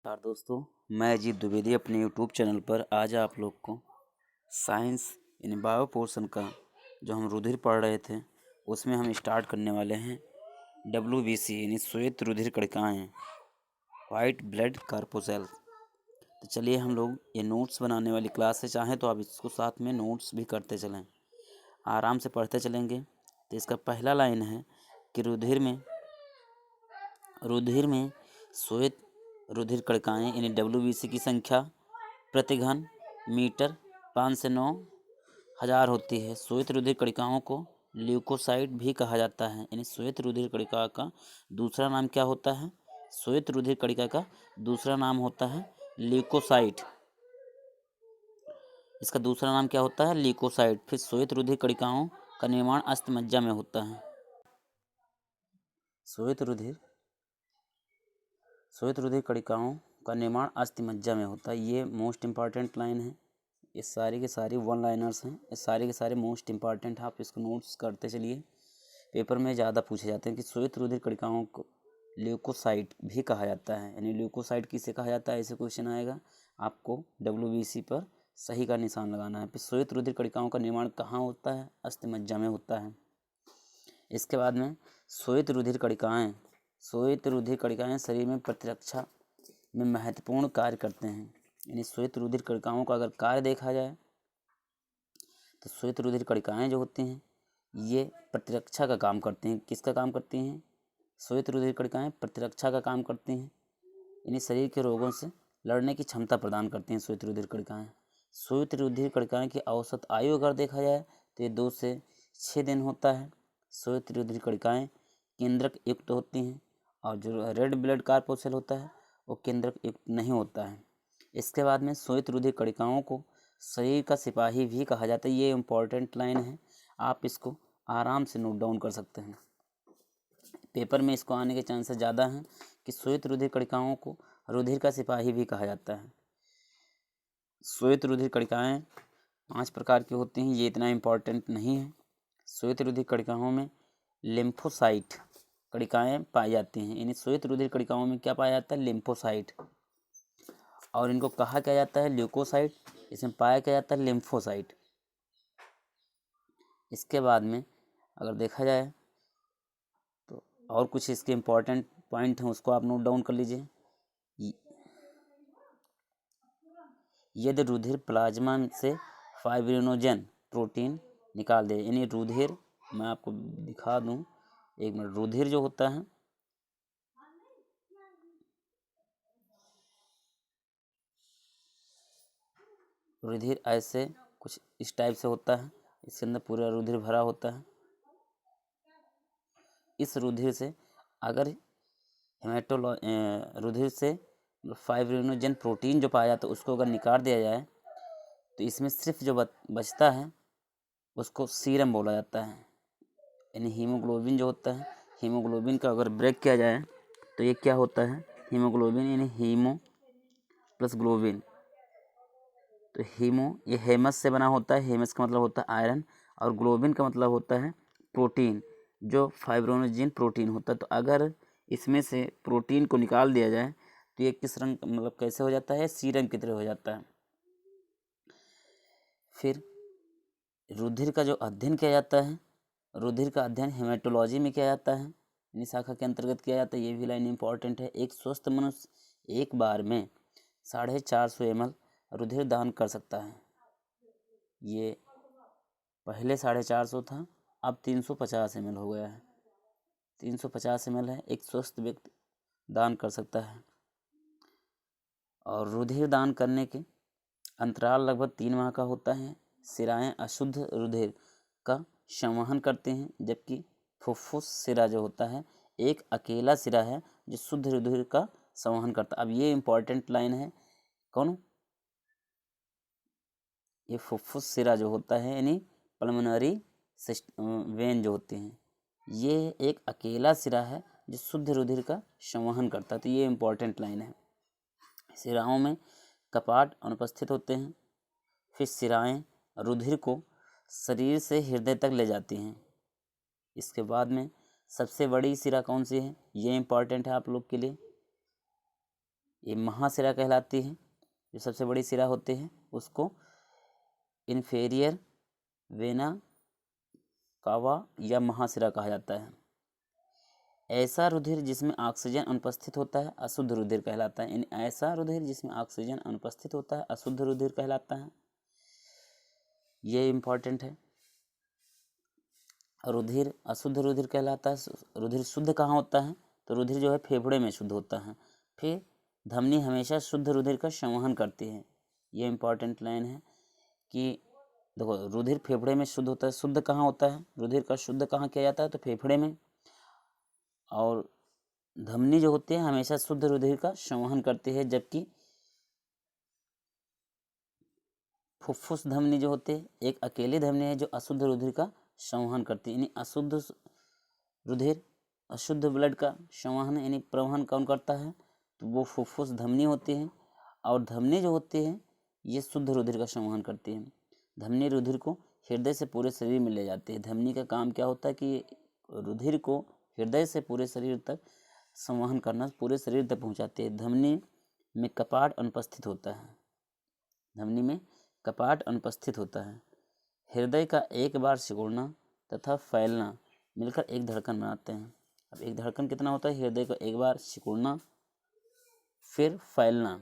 नमस्कार दोस्तों, मैं अजीत द्विवेदी अपने यूट्यूब चैनल पर आज आप लोग को साइंस यानी बायो पोर्शन का जो हम रुधिर पढ़ रहे थे उसमें हम स्टार्ट करने वाले हैं WBC यानी श्वेत रुधिर कणिकाएँ, वाइट ब्लड कॉर्पूसेल्स। तो चलिए हम लोग ये नोट्स बनाने वाली क्लास से चाहें तो आप इसको साथ में नोट्स भी करते चलें, आराम से पढ़ते चलेंगे। तो इसका पहला लाइन है कि रुधिर में श्वेत रुधिर कणिकाएँ यानी WBC की संख्या प्रति घन मीटर 5 से 9,000 होती है। श्वेत रुधिर कणिकाओं को ल्यूकोसाइट भी कहा जाता है। यानी श्वेत रुधिर कणिका का दूसरा नाम क्या होता है? श्वेत रुधिर कणिका का दूसरा नाम होता है ल्यूकोसाइट। इसका दूसरा नाम क्या होता है? ल्यूकोसाइट। फिर श्वेत रुधिर कणिकाओं का निर्माण अस्थिमज्जा में होता है। श्वेत रुधिर कणिकाओं का निर्माण अस्थिमज्जा में होता है। ये मोस्ट इम्पॉर्टेंट लाइन है। ये सारी के सारी वन लाइनर्स हैं। ये सारे के सारे मोस्ट इम्पॉर्टेंट, आप इसको नोट्स करते चलिए। पेपर में ज़्यादा पूछे जाते हैं कि श्वेत रुधिर कणिकाओं को ल्यूकोसाइट भी कहा जाता है। यानी ल्यूकोसाइट किसे कहा जाता है, ऐसे क्वेश्चन आएगा। आपको WBC पर सही का निशान लगाना है। फिर श्वेत रुधिर कणिकाओं का निर्माण कहाँ होता है? अस्थिमज्जा में होता है। इसके बाद में श्वेत रुधिर कणिकाएँ शरीर में प्रतिरक्षा में महत्वपूर्ण कार्य करते हैं। यानी श्वेत रुधिर कणिकाओं का अगर कार्य देखा जाए तो श्वेत रुधिर कणिकाएँ जो होती हैं ये प्रतिरक्षा का काम करती हैं। किसका काम करती हैं? श्वेत रुधिर कणिकाएँ प्रतिरक्षा का काम करती हैं। यानी शरीर के रोगों से लड़ने की क्षमता प्रदान करती हैं श्वेत रुधिर कणिकाएँ। श्वेत रुधिर कणिकाएँ की औसत आयु अगर देखा जाए तो ये 2 से 6 दिन होता है। श्वेत रुधिर कणिकाएँ केंद्रक युक्त होती हैं और जो रेड ब्लड कॉर्पूसेल होता है वो केंद्रक युक्त नहीं होता है। इसके बाद में श्वेत रुधिर कणिकाओं को शरीर का सिपाही भी कहा जाता है। ये इम्पॉर्टेंट लाइन है, आप इसको आराम से नोट डाउन कर सकते हैं। पेपर में इसको आने के चांसेस ज़्यादा हैं कि श्वेत रुधिर कणिकाओं को रुधिर का सिपाही भी कहा जाता है। श्वेत रुधिर कणिकाएँ 5 प्रकार की होती हैं। ये इतना इम्पॉर्टेंट नहीं है। श्वेत रुधिर कणिकाओं में लिम्फोसाइट कणिकाएँ पाई जाती हैं। यानी श्वेत रुधिर कणिकाओं में क्या पाया जाता है? लिम्फोसाइट। और इनको कहा क्या जाता है? ल्यूकोसाइट। इसमें पाया क्या जाता है? लिम्फोसाइट। इसके बाद में अगर देखा जाए तो और कुछ इसके इम्पॉर्टेंट पॉइंट हैं, उसको आप नोट डाउन कर लीजिए। यदि रुधिर प्लाज्मा से फाइब्रिनोजन प्रोटीन निकाल दे, यानी रुधिर, मैं आपको दिखा दूं एक मिनट। रुधिर जो होता है रुधिर ऐसे कुछ इस टाइप से होता है। इसके अंदर पूरा रुधिर भरा होता है। इस रुधिर से अगर रुधिर से फाइब्रिनोजन प्रोटीन जो पाया जाता है उसको अगर निकाल दिया जाए तो इसमें सिर्फ जो बचता है उसको सीरम बोला जाता है। यानी हीमोग्लोबिन जो होता है, हीमोग्लोबिन का अगर ब्रेक किया जाए तो ये क्या होता है? हीमोग्लोबिन यानी हीमो प्लस ग्लोबिन। तो ये हेमस से बना होता है। हेमस का मतलब होता है आयरन और ग्लोबिन का मतलब होता है प्रोटीन, जो फाइब्रिनोजन प्रोटीन होता है। तो अगर इसमें से प्रोटीन को निकाल दिया जाए तो ये किस रंग, मतलब कैसे हो जाता है? सीरम की तरह हो जाता है। फिर रुधिर का जो अध्ययन किया जाता है, रुधिर का अध्ययन हेमेटोलॉजी में किया जाता है, यानी शाखा के अंतर्गत किया जाता है। ये भी लाइन इंपॉर्टेंट है। एक स्वस्थ मनुष्य एक बार में 450 ml रुधिर दान कर सकता है। ये पहले 450 था, अब 350 ml हो गया है। 350 ml है, एक स्वस्थ व्यक्ति दान कर सकता है। और रुधिर दान करने के अंतराल लगभग 3 माह का होता है। सिराएं अशुद्ध रुधिर का संवहन करते हैं, जबकि फुफ्फुस सिरा जो होता है एक अकेला सिरा है जो शुद्ध रुधिर का संवहन करता है। अब ये इम्पॉर्टेंट लाइन है। कौन? ये फुफ्फुस सिरा जो होता है यानी पल्मोनरी वेन जो होते हैं, ये एक अकेला सिरा है जो शुद्ध रुधिर का संवहन करता है। तो ये इम्पॉर्टेंट लाइन है। सिराओं में कपाट अनुपस्थित होते हैं। फिर सिराएं रुधिर को शरीर से हृदय तक ले जाती हैं। इसके बाद में सबसे बड़ी सिरा कौन सी है? ये इम्पॉर्टेंट है आप लोग के लिए। ये महाशिरा कहलाती है। जो सबसे बड़ी शिरा होती है उसको इन्फेरियर वेना कावा या महाशिरा कहा जाता है। ऐसा रुधिर जिसमें ऑक्सीजन अनुपस्थित होता है अशुद्ध रुधिर कहलाता है। ऐसा रुधिर जिसमें ऑक्सीजन अनुपस्थित होता है अशुद्ध रुधिर कहलाता है। ये इम्पॉर्टेंट है। रुधिर अशुद्ध रुधिर कहलाता है। रुधिर शुद्ध कहाँ होता है? तो रुधिर जो है फेफड़े में शुद्ध होता है। फिर धमनी हमेशा शुद्ध रुधिर का संवहन करती है। ये इम्पॉर्टेंट लाइन है कि देखो रुधिर फेफड़े में शुद्ध होता है। शुद्ध कहाँ होता है? रुधिर का शुद्ध कहाँ किया जाता है? तो फेफड़े में। और धमनी जो होती है हमेशा शुद्ध रुधिर का संवहन करती है, जबकि फुफ्फुस धमनी जो होती है एक अकेली धमनी है जो अशुद्ध रुधिर का संवहन करती है। यानी अशुद्ध रुधिर अशुद्ध ब्लड का संवहन यानी प्रवहन कौन करता है? तो वो फुफ्फुस धमनी होती है। और धमनी जो होती है ये शुद्ध रुधिर का संवहन करती है। धमनी रुधिर को हृदय से पूरे शरीर में ले जाती है। धमनी का काम क्या होता है कि रुधिर को हृदय से पूरे शरीर तक संवहन करना, पूरे शरीर तक पहुंचाती है। धमनी में कपाट अनुपस्थित होता है। धमनी में कपाट अनुपस्थित होता है। हृदय का एक बार सिकुड़ना तथा फैलना मिलकर एक धड़कन बनाते हैं। अब एक धड़कन कितना होता है? हृदय का एक बार सिकुड़ना फिर फैलना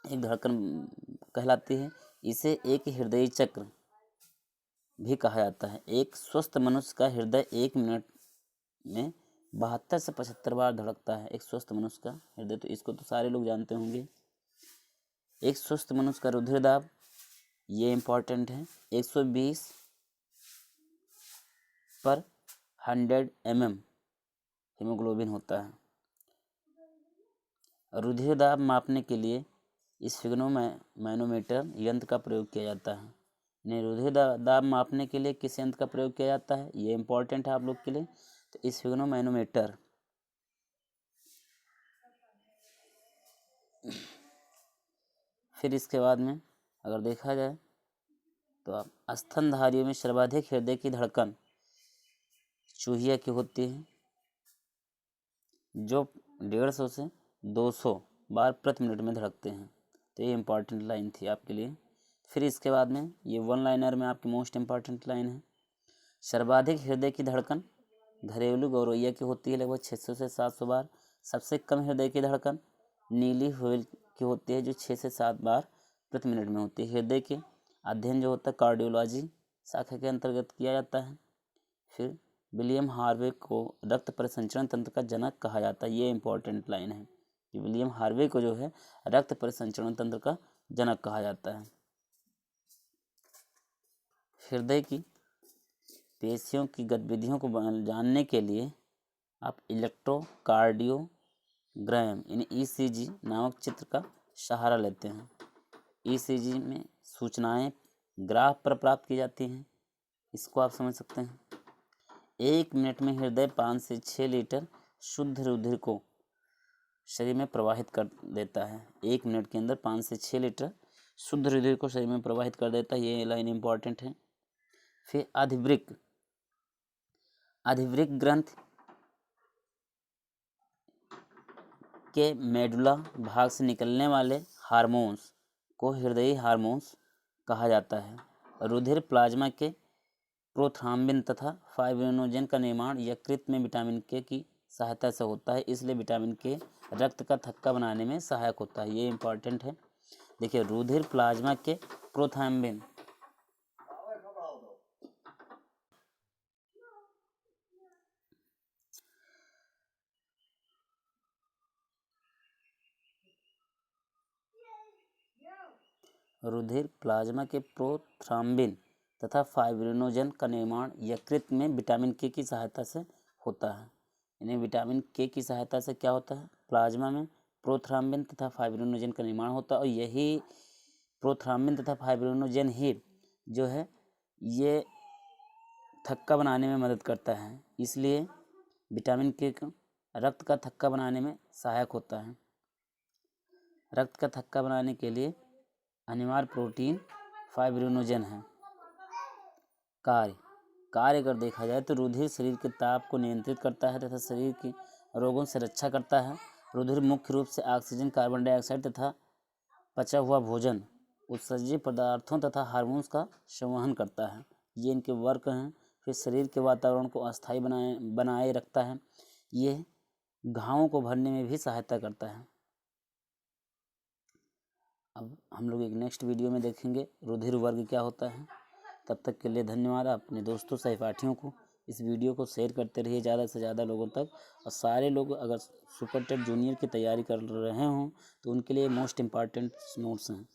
एक धड़कन कहलाती है। इसे एक हृदय चक्र भी कहा जाता है। एक स्वस्थ मनुष्य का हृदय 1 मिनट में 72 से 75 बार धड़कता है। एक स्वस्थ मनुष्य का हृदय, तो इसको तो सारे लोग जानते होंगे। एक स्वस्थ मनुष्य का रुधिर दाब, ये इम्पॉर्टेंट है, 120 पर 100 mm हीमोग्लोबिन होता है। रुधिर दाब मापने के लिए स्फिग्नोमैनोमीटर यंत्र का प्रयोग किया जाता है। यानी रुधिर दाब मापने के लिए किस यंत्र का प्रयोग किया जाता है? ये इम्पॉर्टेंट है आप लोग के लिए। तो स्फिग्नोमैनोमीटर। फिर इसके बाद में अगर देखा जाए तो आप स्तनधारियों में सर्वाधिक हृदय की धड़कन चूहिया की होती है, जो 150 से 200 बार प्रति मिनट में धड़कते हैं। तो ये इम्पॉर्टेंट लाइन थी आपके लिए। फिर इसके बाद में ये 1 लाइनर में आपकी मोस्ट इम्पॉर्टेंट लाइन है। सर्वाधिक हृदय की धड़कन घरेलू गौरैया की होती है, लगभग 600 से 700 बार। सबसे कम हृदय की धड़कन नीली व्हेल की होती है, जो 6 से 7 बार प्रति मिनट में होती है। हृदय के अध्ययन जो होता है कार्डियोलॉजी शाखा के अंतर्गत किया जाता है। फिर विलियम हार्वे को रक्त परिसंचरण तंत्र का जनक कहा जाता है। ये इम्पॉर्टेंट लाइन है कि विलियम हार्वे को जो है रक्त परिसंचरण तंत्र का जनक कहा जाता है। हृदय की पेशियों की गतिविधियों को जानने के लिए आप इलेक्ट्रोकार्डियोग्राम यानी ECG नामक चित्र का सहारा लेते हैं। ECG में सूचनाएं ग्राफ पर प्राप्त की जाती हैं। इसको आप समझ सकते हैं। 1 मिनट में हृदय 5 से 6 लीटर शुद्ध रुधिर को शरीर में प्रवाहित कर देता है। 1 मिनट के अंदर 5 से 6 लीटर शुद्ध रुधिर को शरीर में प्रवाहित कर देता है। ये लाइन इम्पॉर्टेंट है। फिर अधिवृक्क ग्रंथि के मेडुला भाग से निकलने वाले हार्मोन्स को हृदयी हार्मोन्स कहा जाता है। रुधिर प्लाज्मा के प्रोथ्राम्बिन तथा फाइब्रिनोजेन का निर्माण यकृत में विटामिन के की सहायता से होता है, इसलिए विटामिन के रक्त का थक्का बनाने में सहायक होता है। ये इम्पॉर्टेंट है। देखिए रुधिर प्लाज्मा के प्रोथ्राम्बिन रुधिर प्लाज्मा के प्रोथ्राम्बिन तथा फाइब्रिनोजन का निर्माण यकृत में विटामिन के की सहायता से होता है। यानी विटामिन के की सहायता से क्या होता है? प्लाज्मा में प्रोथ्राम्बिन तथा फाइब्रिनोजन का निर्माण होता है, और यही प्रोथ्राम्बिन तथा फाइब्रिनोजन ही जो है ये थक्का बनाने में मदद करता है। इसलिए विटामिन के रक्त का थक्का बनाने में सहायक होता है। रक्त का थक्का बनाने के लिए अनिवार्य प्रोटीन फाइब्रिनोजन है। कार्य अगर देखा जाए तो रुधिर शरीर के ताप को नियंत्रित करता है तथा शरीर की रोगों से रक्षा करता है। रुधिर मुख्य रूप से ऑक्सीजन, कार्बन डाइऑक्साइड तथा पचा हुआ भोजन, उत्सर्जित पदार्थों तथा हार्मोन्स का संवहन करता है। ये इनके वर्क हैं। फिर शरीर के वातावरण को अस्थायी बनाए रखता है। ये घावों को भरने में भी सहायता करता है। अब हम लोग एक नेक्स्ट वीडियो में देखेंगे रुधिर वर्ग क्या होता है। तब तक के लिए धन्यवाद। अपने दोस्तों सहपाठियों को इस वीडियो को शेयर करते रहिए ज़्यादा से ज़्यादा लोगों तक। और सारे लोग अगर सुपर टेट जूनियर की तैयारी कर रहे हों तो उनके लिए मोस्ट इम्पॉर्टेंट नोट्स हैं।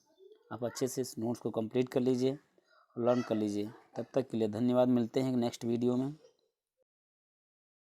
आप अच्छे से इस नोट्स को कंप्लीट कर लीजिए और लर्न कर लीजिए। तब तक के लिए धन्यवाद। मिलते हैं नेक्स्ट वीडियो में।